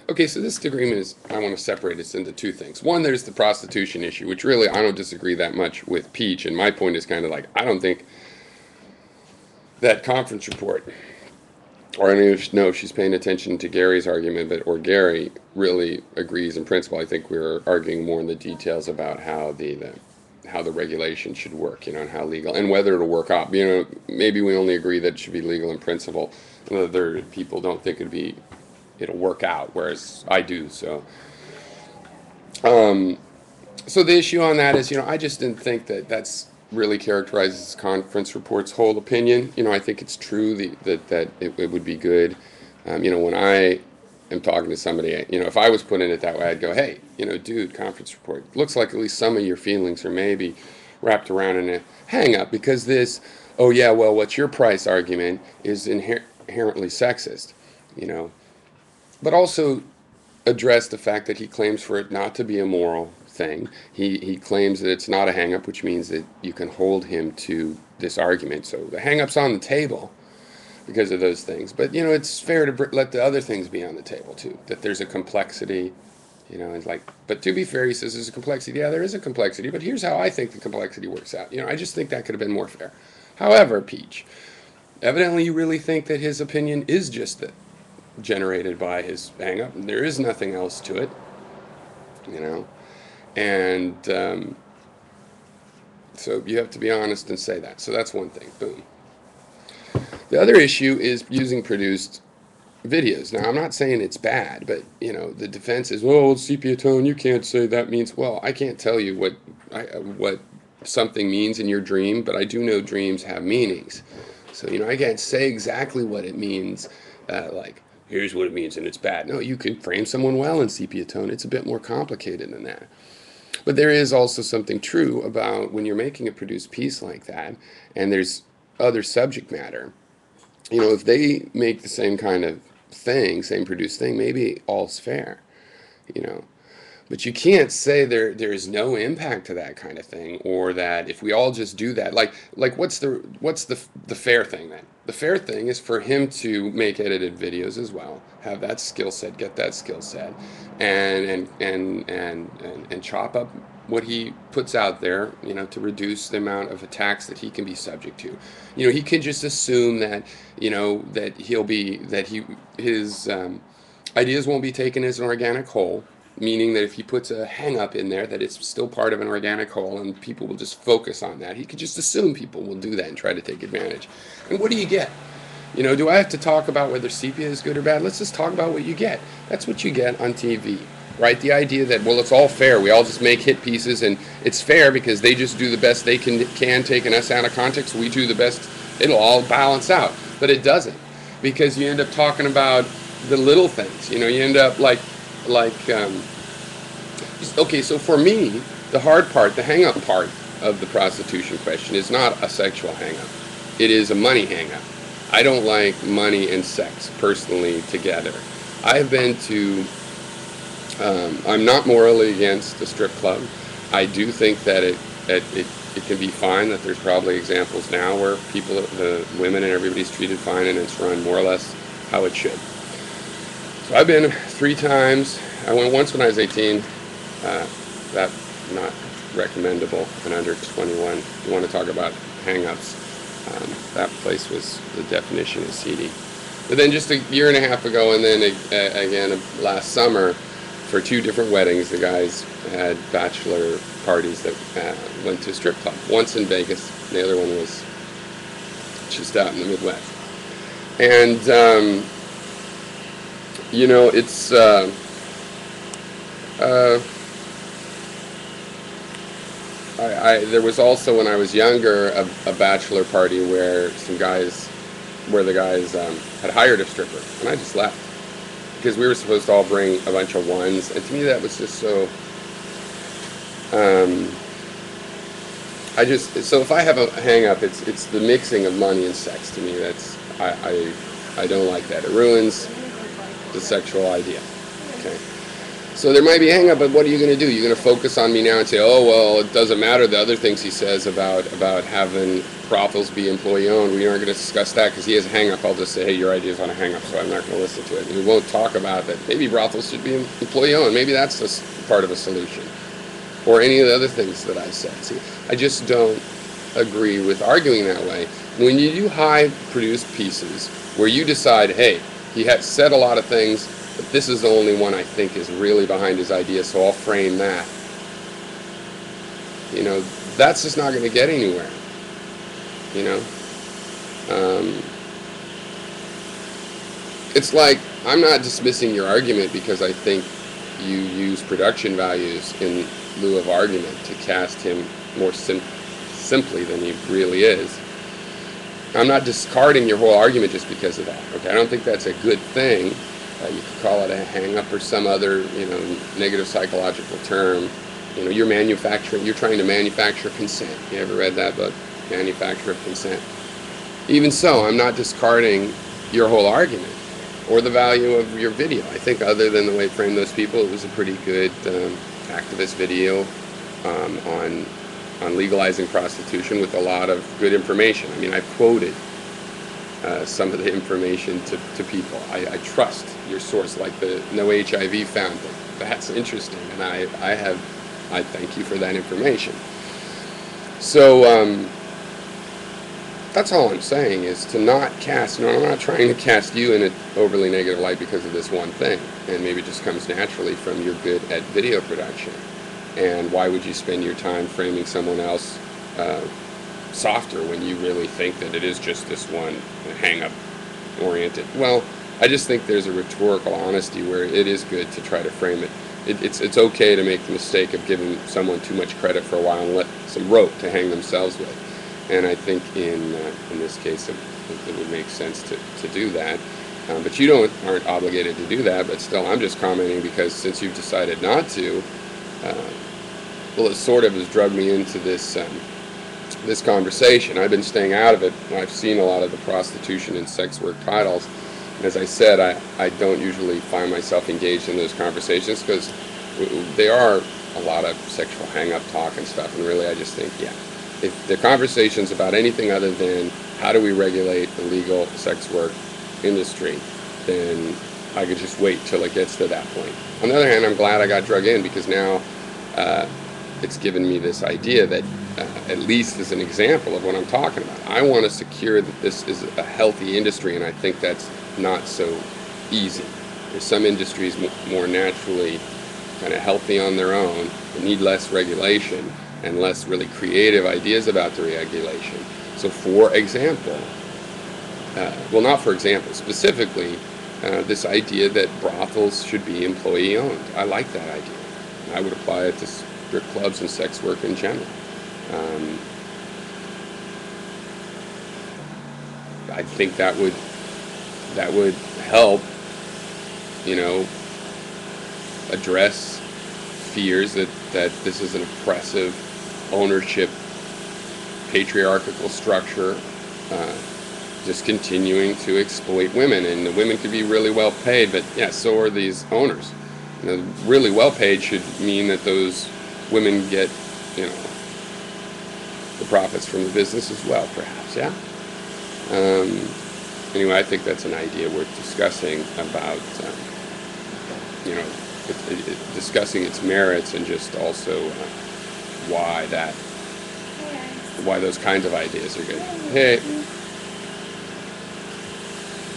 Okay, so this agreement is, I want to separate this into two things. One, there's the prostitution issue, which really I don't disagree that much with Peach, and my point is kind of like, I don't think that conference report, or I don't even know if she's paying attention to Gary's argument, but or Gary really agrees in principle. I think we were arguing more in the details about how the regulation should work, and how legal and whether it'll work out. Maybe we only agree that it should be legal in principle, and other people don't think it'll work out, whereas I do. So the issue on that is, I just didn't think that that's really characterizes the conference report's whole opinion. I think it's true that it would be good. When I am talking to somebody, if I was putting it that way, I'd go, hey, dude, conference report. Looks like at least some of your feelings are maybe wrapped around in a hang up because this, oh yeah, well, what's your price argument is inherently sexist, but also address the fact that he claims for it not to be a moral thing. He claims that it's not a hang-up, which means that you can hold him to this argument. So the hang-up's on the table because of those things. But, it's fair to let the other things be on the table, too, that there's a complexity, it's like, but to be fair, he says there's a complexity. Yeah, there is a complexity, but here's how I think the complexity works out. I just think that could have been more fair. However, Peach, evidently you really think that his opinion is just that generated by his hang-up. There is nothing else to it, and so you have to be honest and say that. So that's one thing. Boom. The other issue is using produced videos. Now, I'm not saying it's bad, but the defense is, well, it's sepia tone. You can't say that means. Well, I can't tell you what something means in your dream, but I do know dreams have meanings. So I can't say exactly what it means. Like, here's what it means and it's bad. No, you can frame someone well in sepia tone. It's a bit more complicated than that. But there is also something true about when you're making a produced piece like that, and there's other subject matter. If they make the same kind of thing, same produced thing, maybe all's fair. But you can't say there is no impact to that kind of thing, or that if we all just do that, like what's the fair thing then? The fair thing is for him to make edited videos as well, have that skill set, get that skill set, and chop up what he puts out there, to reduce the amount of attacks that he can be subject to. He can just assume that, his ideas won't be taken as an organic whole, meaning that if he puts a hang-up in there, that it's still part of an organic whole and people will just focus on that. He could just assume people will do that and try to take advantage. And what do you get? Do I have to talk about whether sepia is good or bad? Let's just talk about what you get. That's what you get on TV, right? The idea that, well, it's all fair. We all just make hit pieces and it's fair because they just do the best they can taking us out of context. We do the best. It'll all balance out. But it doesn't, because you end up talking about the little things. You end up okay, so for me, the hard part, the hang-up part of the prostitution question is not a sexual hang-up. It is a money hang-up. I don't like money and sex personally together. I've been to, I'm not morally against the strip club. I do think that it can be fine, that there's probably examples now where the women and everybody's treated fine and it's run more or less how it should. So I've been 3 times. I went once when I was 18. That's not recommendable and under 21. You want to talk about hang-ups. That place was, the definition is seedy. But then just a year and a half ago, and then again last summer, for 2 different weddings, the guys had bachelor parties that went to a strip club. Once in Vegas, the other one was just out in the Midwest. And it's there was also, when I was younger, a bachelor party where the guys had hired a stripper, and I just left because we were supposed to all bring a bunch of ones, and to me that was just so. So if I have a hang-up, it's the mixing of money and sex. To me, that's I don't like that. It ruins the sexual idea. Okay. So there might be a hang-up, but what are you going to do? You're going to focus on me now and say, oh, well, it doesn't matter the other things he says about having brothels be employee-owned. We aren't going to discuss that because he has a hang-up. I'll just say, hey, your idea's on a hang-up, so I'm not going to listen to it. And we won't talk about that. Maybe brothels should be employee-owned. Maybe that's just part of a solution. Or any of the other things that I said. See, I just don't agree with arguing that way. When you do high-produced pieces where you decide, hey, he has said a lot of things, but this is the only one I think is really behind his idea, so I'll frame that. You know, that's just not going to get anywhere. You know? It's like, I'm not dismissing your argument because I think you use production values in lieu of argument to cast him more simply than he really is. I'm not discarding your whole argument just because of that. Okay, I don't think that's a good thing. You could call it a hang-up or some other, negative psychological term. You're trying to manufacture consent. You ever read that book, Manufacture of Consent? Even so, I'm not discarding your whole argument or the value of your video. I think other than the way it framed those people, it was a pretty good activist video on legalizing prostitution with a lot of good information. I mean, I quoted some of the information to people. I trust your source, like the No HIV found thing. That's interesting, and I thank you for that information. So that's all I'm saying, is to not cast. I'm not trying to cast you in an overly negative light because of this one thing, and maybe it just comes naturally from you're good at video production. And why would you spend your time framing someone else softer when you really think that it is just this one hang-up oriented? Well, I just think there's a rhetorical honesty where it is good to try to frame it. It's okay to make the mistake of giving someone too much credit for a while and let some rope to hang themselves with. And I think in this case it would make sense to do that. But you aren't obligated to do that. But still, I'm just commenting because since you've decided not to, well, it sort of has drugged me into this this conversation. I've been staying out of it. I've seen a lot of the prostitution and sex work titles. And as I said, I don't usually find myself engaged in those conversations because they are a lot of sexual hang-up talk and stuff. And really, I just think, yeah, if the conversation's about anything other than how do we regulate the legal sex work industry, then I could just wait till it gets to that point. On the other hand, I'm glad I got drug in because now it's given me this idea that at least as an example of what I'm talking about. I want to secure that this is a healthy industry, and I think that's not so easy. There's some industries more naturally kind of healthy on their own, that need less regulation and less really creative ideas about the regulation. So for example, well, not for example, specifically this idea that brothels should be employee owned. I like that idea. I would apply it to strip clubs and sex work in general. I think that would help, address fears that this is an oppressive ownership, patriarchal structure, just continuing to exploit women. And the women could be really well paid, but yeah, so are these owners. Really well paid should mean that those women get, the profits from the business as well, perhaps, yeah? Anyway, I think that's an idea worth discussing about, discussing its merits and just also why those kinds of ideas are good. Hey.